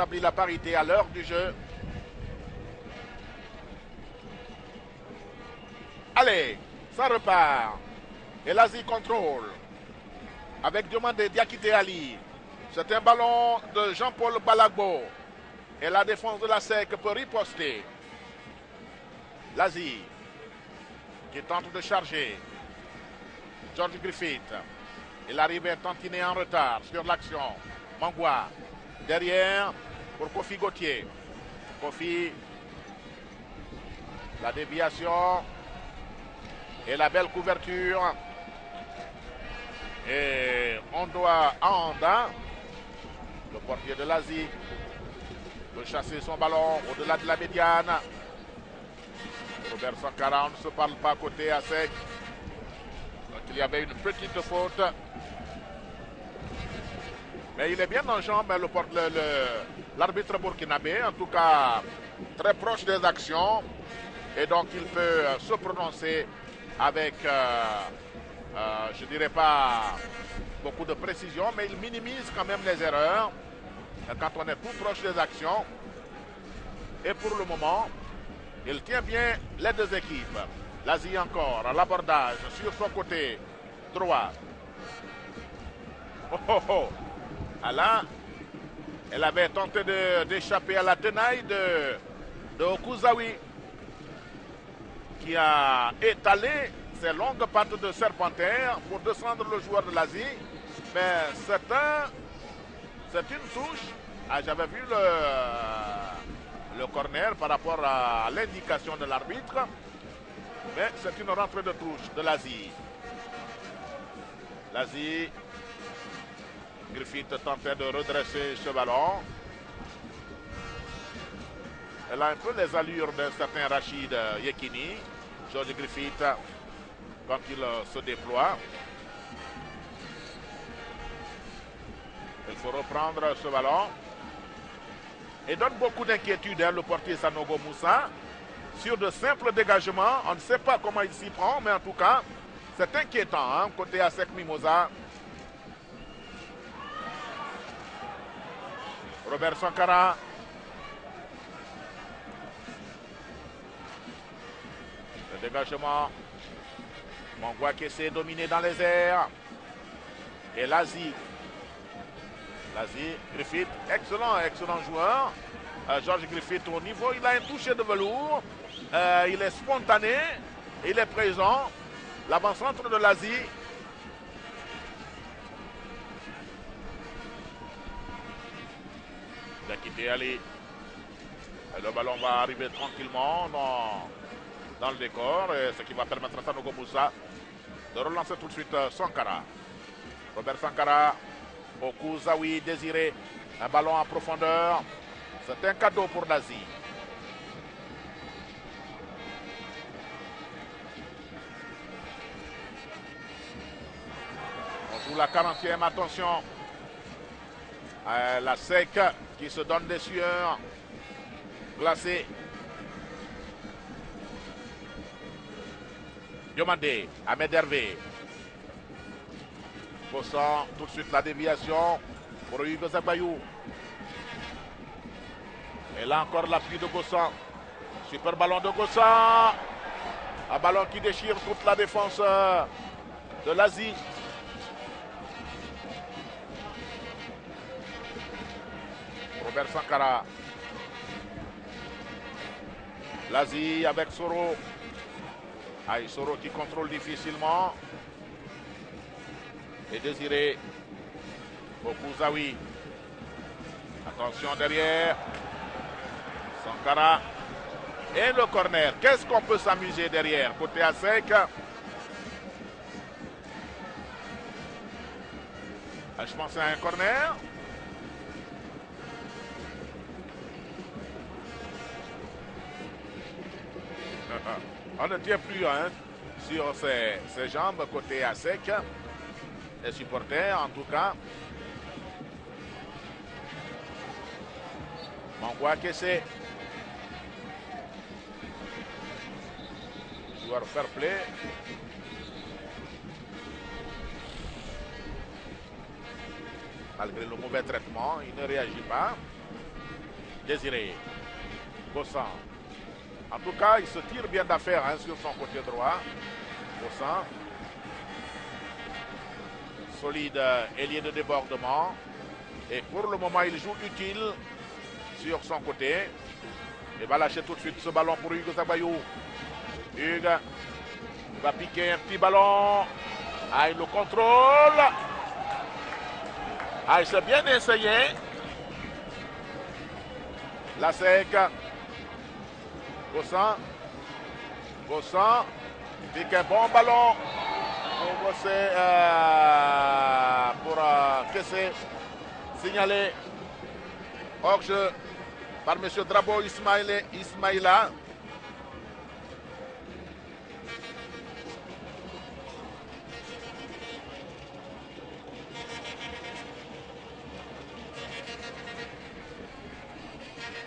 établit la parité à l'heure du jeu. Allez, ça repart. Et l'Asie contrôle. Avec Diomandé Diakité Ali. C'est un ballon de Jean-Paul Balagbo. Et la défense de la SEC peut riposter. L'Asie qui tente de charger. George Griffith. Il arrive à tantiner en retard sur l'action. Mangwa. Derrière pour Kofi Gauthier. Kofi. La déviation. Et la belle couverture. Et on doit à Anda. Le portier de l'Asie peut chasser son ballon au-delà de la médiane. Robert Sankara, on ne se parle pas côté à sec. Donc il y avait une petite faute. Mais il est bien en jambe, l'arbitre burkinabé, en tout cas très proche des actions. Et donc il peut se prononcer avec, je dirais pas beaucoup de précision, mais il minimise quand même les erreurs quand on est tout proche des actions. Et pour le moment, il tient bien les deux équipes. L'Asie encore, à l'abordage sur son côté droit. Oh oh oh. Là, elle avait tenté d'échapper à la tenaille de Okuzawi, qui a étalé ses longues pattes de serpentaire pour descendre le joueur de l'Asie. Mais c'est une touche. Ah, j'avais vu le corner par rapport à l'indication de l'arbitre. Mais c'est une rentrée de touche de l'Asie. L'Asie. Griffith tentait de redresser ce ballon. Elle a un peu les allures d'un certain Rachid Yekini. George Griffith, quand il se déploie. Il faut reprendre ce ballon. Et donne beaucoup d'inquiétude, le portier Sanogo Moussa. Sur de simples dégagements, on ne sait pas comment il s'y prend, mais en tout cas, c'est inquiétant, côté Asec Mimosa. Robert Sankara. Le dégagement. Mangwa qui essaie de dominer dans les airs. Et l'Asie. L'Asie, Griffith, excellent joueur. George Griffith au niveau, il a un toucher de velours. Il est spontané. Il est présent. L'avant-centre de l'Asie. Diakité Ali. Le ballon va arriver tranquillement dans le décor, ce qui va permettre à Sanogo Moussa de relancer tout de suite Sankara. Robert Sankara, Okuzawi désiré, un ballon en profondeur. C'est un cadeau pour l'Asie. On joue la 40e, attention. La SEC qui se donne des sueurs glacées. Diomandé, Ahmed Hervé. Gossan, tout de suite la déviation pour Hugo Zabayou. Et là encore l'appui de Gossan. Super ballon de Gossan. Un ballon qui déchire toute la défense de l'Asie. Robert Sankara. L'Asie avec Soro. Aïe, Soro qui contrôle difficilement. Et Désiré. Okuzawi. Attention derrière. Sankara. Et le corner. Qu'est-ce qu'on peut s'amuser derrière? Côté à sec. Je pense à un corner. On ne tient plus sur ses jambes côté à sec. Les supporters en tout cas. Mangwa Kessé. Joueur fair play. Malgré le mauvais traitement, il ne réagit pas. Désiré. Gossan. En tout cas, il se tire bien d'affaire hein, sur son côté droit. Gossan. Solide ailier de débordement. Et pour le moment, il joue utile sur son côté. Il va lâcher tout de suite ce ballon pour Hugues Zabayou. Hugues va piquer un petit ballon. Ah, il le contrôle. Ah, il s'est bien essayé. La sec. Gossan. Gossan. Pique un bon ballon. Pour Kessé. Signalé. Hors-jeu par M. Drabo Ismaïla.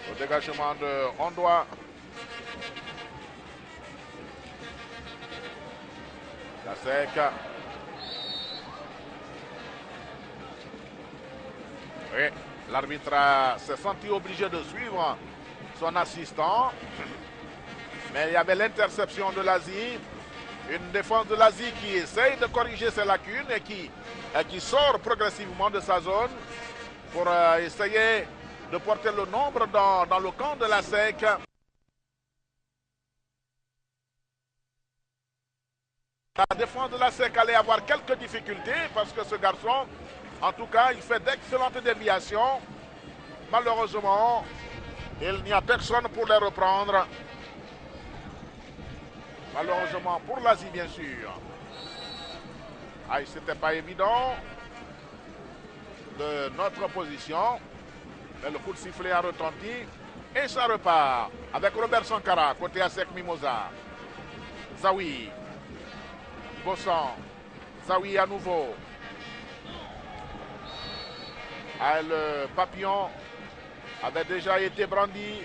Le dégagement de Ondoa. La sec. Oui, l'arbitre s'est senti obligé de suivre son assistant. Mais il y avait l'interception de l'Asie. Une défense de l'Asie qui essaye de corriger ses lacunes et qui sort progressivement de sa zone pour essayer de porter le nombre dans le camp de la SEC. La défense de la SEC allait avoir quelques difficultés parce que ce garçon, en tout cas, il fait d'excellentes déviations. Malheureusement, il n'y a personne pour les reprendre. Malheureusement pour l'Asie, bien sûr. Ah, c'était pas évident de notre position. Mais le coup de sifflet a retenti. Et ça repart avec Robert Sankara, côté ASEC Mimosa. Zawi. Gossan. Zawi à nouveau. Ah, le papillon avait déjà été brandi.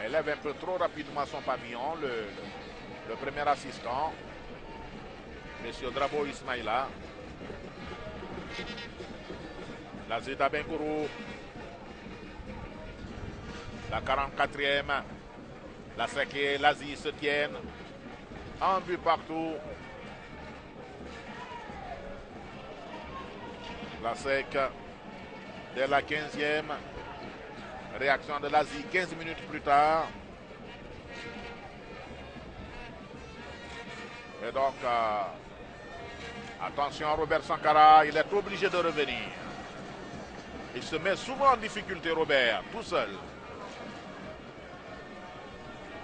Il lève un peu trop rapidement son pavillon, le premier assistant, M. Drabo Ismaïla. La Zeta Benkourou. La 44e. La SEC et l'Asie se tiennent. Un but partout. La SEC dès la 15e. Réaction de l'Asie 15 minutes plus tard. Et donc, attention, Robert Sankara, il est obligé de revenir. Il se met souvent en difficulté, Robert, tout seul.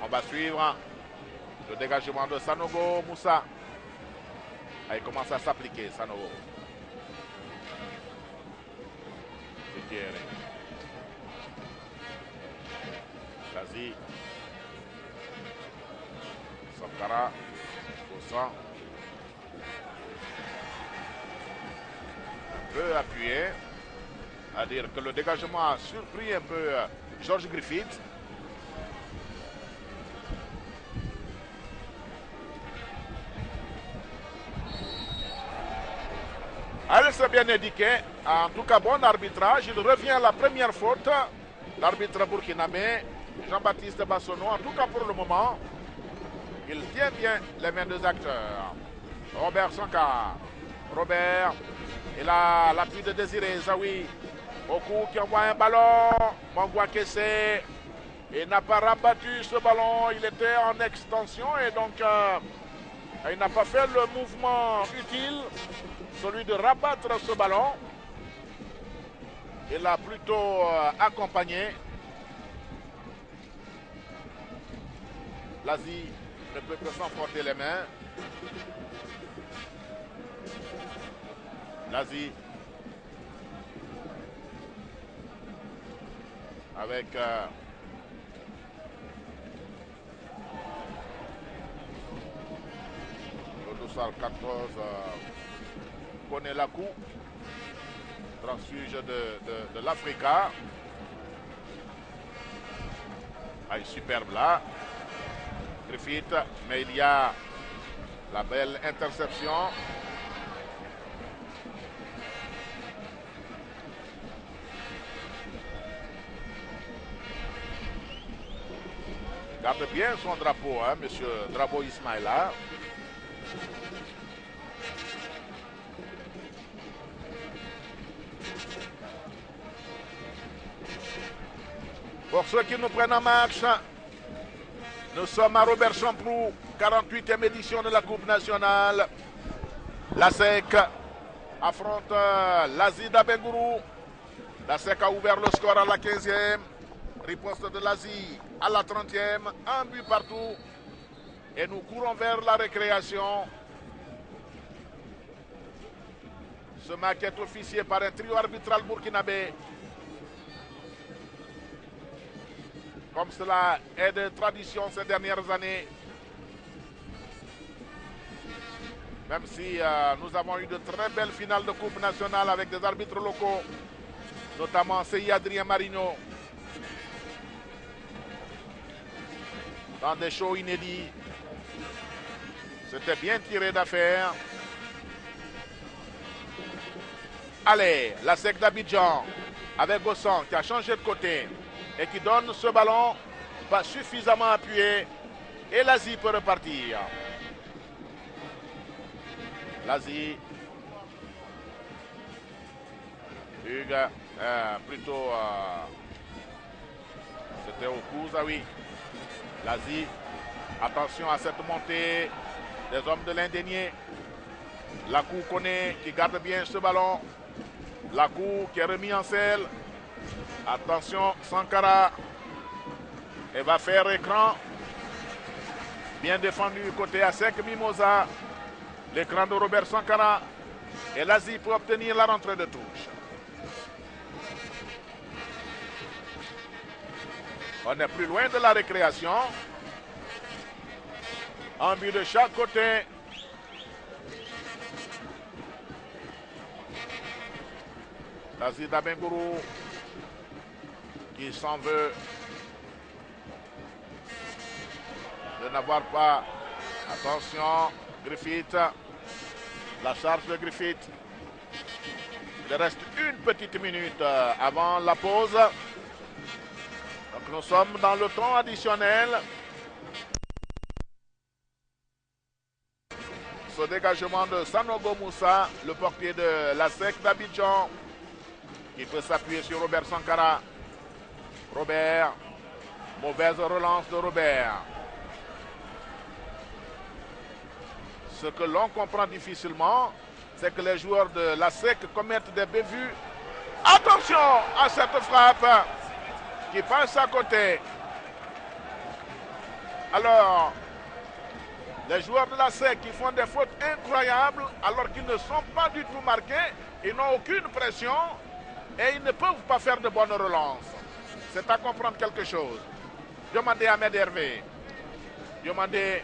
On va suivre le dégagement de Sanogo Moussa. Ah, il commence à s'appliquer, Sanogo. L'Asie. Sankara. Gossan. Un peu appuyé. À dire que le dégagement a surpris un peu George Griffith. Elle s'est bien indiqué. En tout cas, bon arbitrage. Il revient à la première faute. L'arbitre burkinabé, Jean-Baptiste Bassonneau. En tout cas, pour le moment, il tient bien les mains des acteurs. Robert Sankara. Robert. Il a l'appui de Désiré Zawi. Oku qui envoie un ballon. Mangwa Kessé. Il n'a pas rabattu ce ballon. Il était en extension et donc il n'a pas fait le mouvement utile, celui de rabattre ce ballon. Il a plutôt accompagné. L'Asie ne peut que s'enfrotter les mains. L'Asie avec le dossard 14 connaît la coup, transfuge de l'Africa. Ah, superbe là. Griffith, mais il y a la belle interception. Garde bien son drapeau, hein, monsieur Drabo Ismaïla. Pour ceux qui nous prennent en marche, nous sommes à Robert Champroux, 48e édition de la Coupe nationale. La SEC affronte l'Asie d'Abengourou. La SEC a ouvert le score à la 15e. Riposte de l'Asie à la 30e. Un but partout. Et nous courons vers la récréation. Ce match est officié par un trio arbitral burkinabé. Comme cela est de tradition ces dernières années. Même si nous avons eu de très belles finales de Coupe nationale avec des arbitres locaux, notamment C.I. Adrien Marino, dans des shows inédits. C'était bien tiré d'affaire. Allez, la SEC d'Abidjan avec Gossan qui a changé de côté et qui donne ce ballon pas suffisamment appuyé. Et l'Asie peut repartir. L'Asie. Hugues, plutôt, c'était au Kouza, oui. L'Asie, attention à cette montée des hommes de l'Indénié. Lakou connaît, qui garde bien ce ballon. Lakou qui est remis en selle. Attention, Sankara. Et va faire écran. Bien défendu côté ASEC Mimosa. L'écran de Robert Sankara. Et l'Asie peut obtenir la rentrée de touche. On est plus loin de la récréation. Un but de chaque côté. L'Asie d'Abengourou qui s'en veut de n'avoir pas. Attention, Griffith. La charge de Griffith. Il reste une petite minute avant la pause. Donc nous sommes dans le temps additionnel. Ce dégagement de Sanogo Moussa, le portier de la SEC d'Abidjan, qui peut s'appuyer sur Robert Sankara. Robert, mauvaise relance de Robert. Ce que l'on comprend difficilement, c'est que les joueurs de la SEC commettent des bévues. Attention à cette frappe qui passe à côté. Alors, les joueurs de la SEC qui font des fautes incroyables alors qu'ils ne sont pas du tout marqués, ils n'ont aucune pression et ils ne peuvent pas faire de bonnes relances. C'est à comprendre quelque chose. Demandez à Ahmed Hervé. Demandez